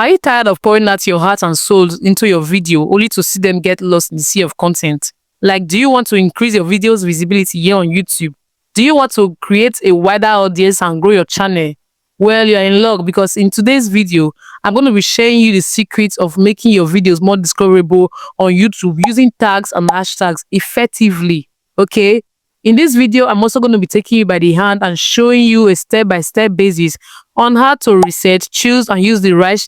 Are you tired of pouring out your heart and soul into your video only to see them get lost in the sea of content? Like, do you want to increase your video's visibility here on YouTube? Do you want to create a wider audience and grow your channel? Well, you're in luck, because in today's video, I'm going to be sharing you the secrets of making your videos more discoverable on YouTube using tags and hashtags effectively. Okay? In this video, I'm also going to be taking you by the hand and showing you a step-by-step basis on how to research, choose, and use the right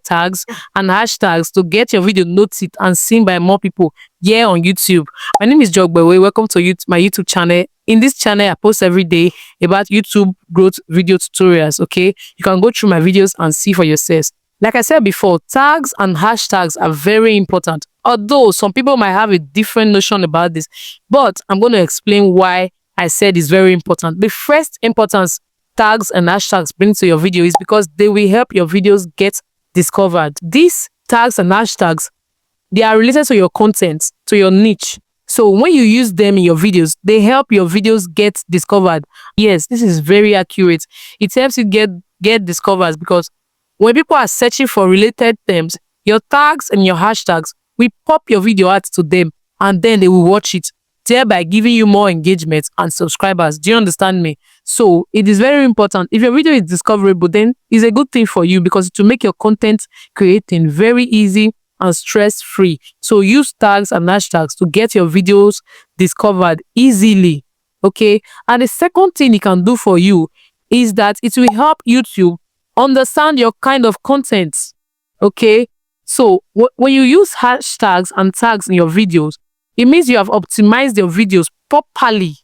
tags and hashtags to get your video noticed and seen by more people here on YouTube. My name is Jogbewe. Welcome to my YouTube channel. In this channel, I post every day about YouTube growth video tutorials. Okay, you can go through my videos and see for yourselves. Like I said before, tags and hashtags are very important. Although some people might have a different notion about this, but I'm going to explain why I said it's very important. The first importance tags and hashtags bring to your video is because they will help your videos get discovered. These tags and hashtags, they are related to your content, to your niche. So when you use them in your videos, they help your videos get discovered. Yes, this is very accurate. It helps you get discovered, because when people are searching for related terms, your tags and your hashtags will pop your video out to them, and then they will watch it, thereby giving you more engagement and subscribers. Do you understand me? So it is very important. If your video is discoverable, then it's a good thing for you, because it will make your content creating very easy and stress-free. So use tags and hashtags to get your videos discovered easily. Okay. And the second thing it can do for you is that it will help YouTube understand your kind of content. Okay. So when you use hashtags and tags in your videos, it means you have optimized your videos properly,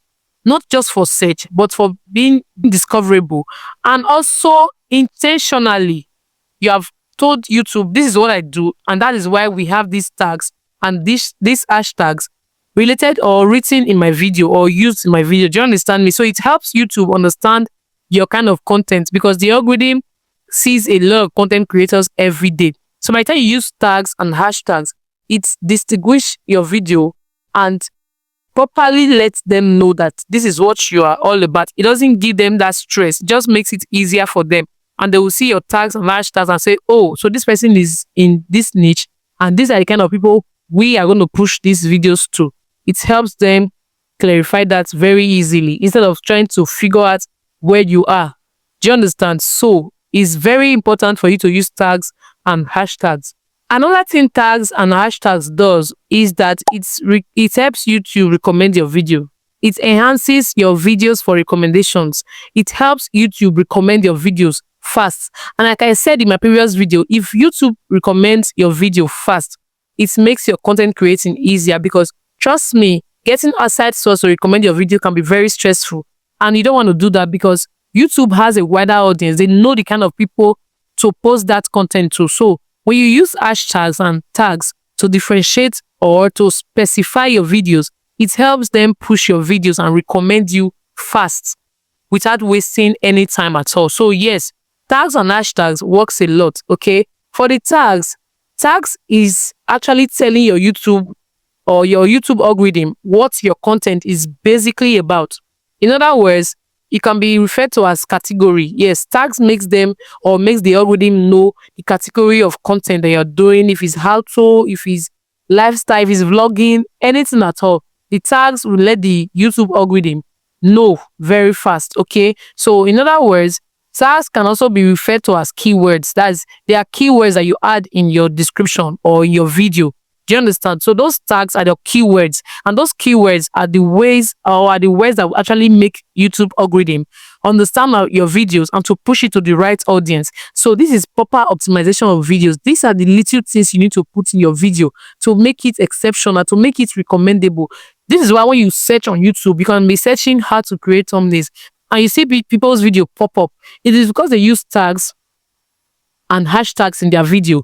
not just for search, but for being discoverable. And also intentionally, you have told YouTube, this is what I do, and that is why we have these tags and these hashtags related or written in my video or used in my video. Do you understand me? So it helps YouTube understand your kind of content, because the algorithm sees a lot of content creators every day. So by the time you use tags and hashtags, it distinguishes your video and properly lets them know that this is what you are all about. It doesn't give them that stress. It just makes it easier for them. And they will see your tags and hashtags and say, oh, so this person is in this niche, and these are the kind of people we are going to push these videos to. It helps them clarify that very easily, instead of trying to figure out where you are. Do you understand? So it's very important for you to use tags and hashtags. Another thing tags and hashtags does is that it helps you to recommend your video. It enhances your videos for recommendations. It helps YouTube recommend your videos fast. And like I said in my previous video, if YouTube recommends your video fast, it makes your content creating easier, because trust me, getting outside source to recommend your video can be very stressful. And you don't want to do that, because YouTube has a wider audience. They know the kind of people to post that content to. So when you use hashtags and tags to differentiate or to specify your videos, it helps them push your videos and recommend you fast without wasting any time at all. So yes, tags and hashtags works a lot. Okay. For the tags is actually telling your YouTube or your YouTube algorithm what your content is basically about. In other words, it can be referred to as category. Yes, tags makes the algorithm know the category of content that you're doing, if it's how-to, if it's lifestyle, if it's vlogging, anything at all. The tags will let the YouTube algorithm know very fast. Okay. So in other words, tags can also be referred to as keywords. They are keywords that you add in your description or in your video. Do you understand? So those tags are the keywords, and those keywords are the words that will actually make YouTube algorithm understand your videos and to push it to the right audience. So this is proper optimization of videos. These are the little things you need to put in your video to make it exceptional, to make it recommendable. This is why when you search on YouTube, you can be searching how to create thumbnails, and you see people's video pop up. It is because they use tags and hashtags in their video.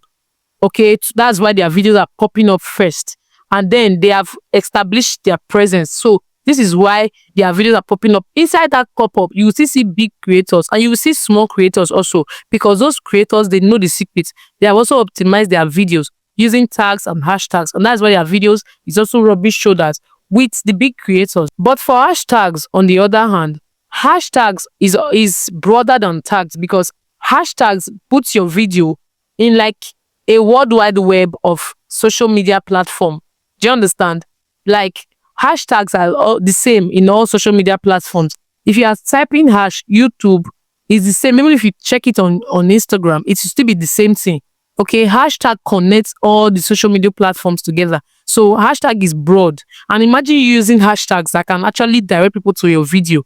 Okay, that's why their videos are popping up first, and then they have established their presence. So this is why their videos are popping up. Inside that pop-up, you will still see big creators, and you will see small creators also, because those creators, they know the secrets. They have also optimized their videos using tags and hashtags, and that's why their videos is also rubbish shoulders with the big creators. But for hashtags, on the other hand, hashtags is broader than tags, because hashtags puts your video in like a worldwide web of social media platform. Do you understand? Like hashtags are all the same in all social media platforms. If you are typing hash YouTube, it's the same. Even if you check it on Instagram, it will still be the same thing. Okay, hashtag connects all the social media platforms together. So hashtag is broad. And imagine you using hashtags that can actually direct people to your video.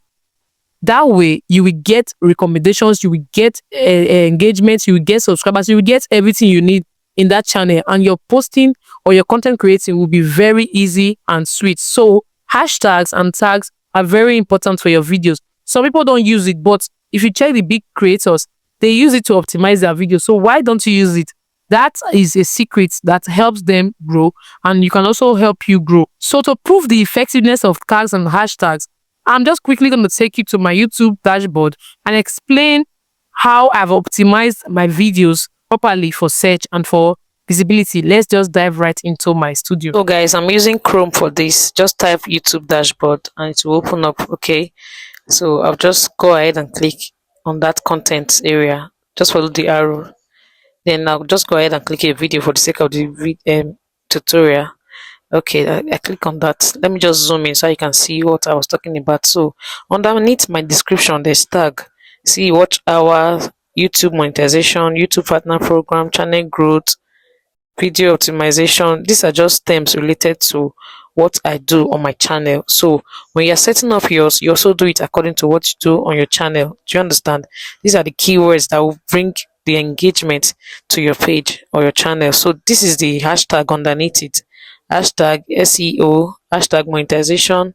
That way, you will get recommendations, you will get engagements, you will get subscribers, you will get everything you need in that channel, and your posting or your content creating will be very easy and sweet. So hashtags and tags are very important for your videos. Some people don't use it, but if you check the big creators, they use it to optimize their videos. So why don't you use it? That is a secret that helps them grow, and you can also help you grow. So to prove the effectiveness of tags and hashtags, I'm just quickly going to take you to my YouTube dashboard and explain how I've optimized my videos properly for search and for visibility. Let's just dive right into my studio. So guys, I'm using Chrome for this. Just type YouTube dashboard and it will open up. Okay, so I'll just go ahead and click on that content area. Just follow the arrow. Then I'll just go ahead and click a video for the sake of the tutorial. Okay, I click on that. Let me just zoom in so you can see what I was talking about. So underneath my description, there's tag. See watch hour, YouTube monetization, YouTube partner program, channel growth, video optimization. These are just terms related to what I do on my channel. So when you're setting up yours, you also do it according to what you do on your channel. Do you understand? These are the keywords that will bring the engagement to your page or your channel. So this is the hashtag underneath it. Hashtag SEO, hashtag monetization,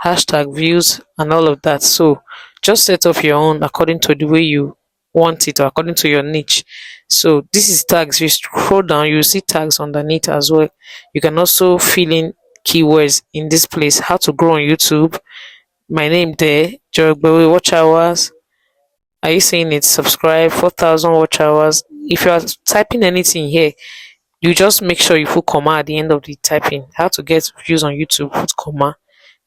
hashtag views, and all of that. So just set up your own according to the way you want it or according to your niche. So this is tags. If you scroll down, you see tags underneath as well. You can also fill in keywords in this place. How to grow on YouTube, my name there, Jorogbewe, watch hours. Are you seeing it? Subscribe, 4,000 watch hours. If you are typing anything here, you just make sure you put comma at the end of the typing. How to get views on YouTube, put comma.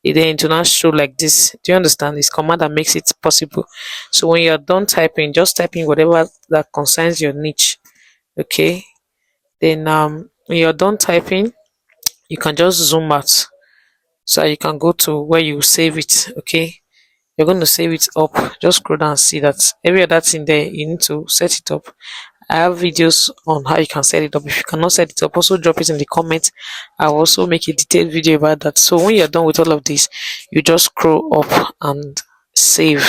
Then it will not show like this. Do you understand? It's comma that makes it possible. So when you're done typing, just type in whatever that concerns your niche. Okay. Then when you're done typing, you can just zoom out. So you can go to where you save it. Okay. You're going to save it up. Just scroll down and see that every other thing there, you need to set it up. I have videos on how you can set it up. If you cannot set it up, also drop it in the comments. I'll also make a detailed video about that. So when you're done with all of this, you just scroll up and save.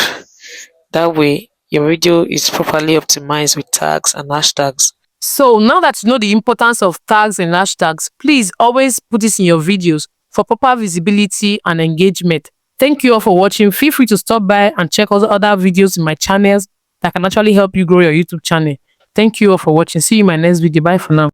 That way your video is properly optimized with tags and hashtags. So now that you know the importance of tags and hashtags, please always put this in your videos for proper visibility and engagement. Thank you all for watching. Feel free to stop by and check out other videos in my channels that can actually help you grow your YouTube channel. Thank you all for watching. See you in my next video. Bye for now.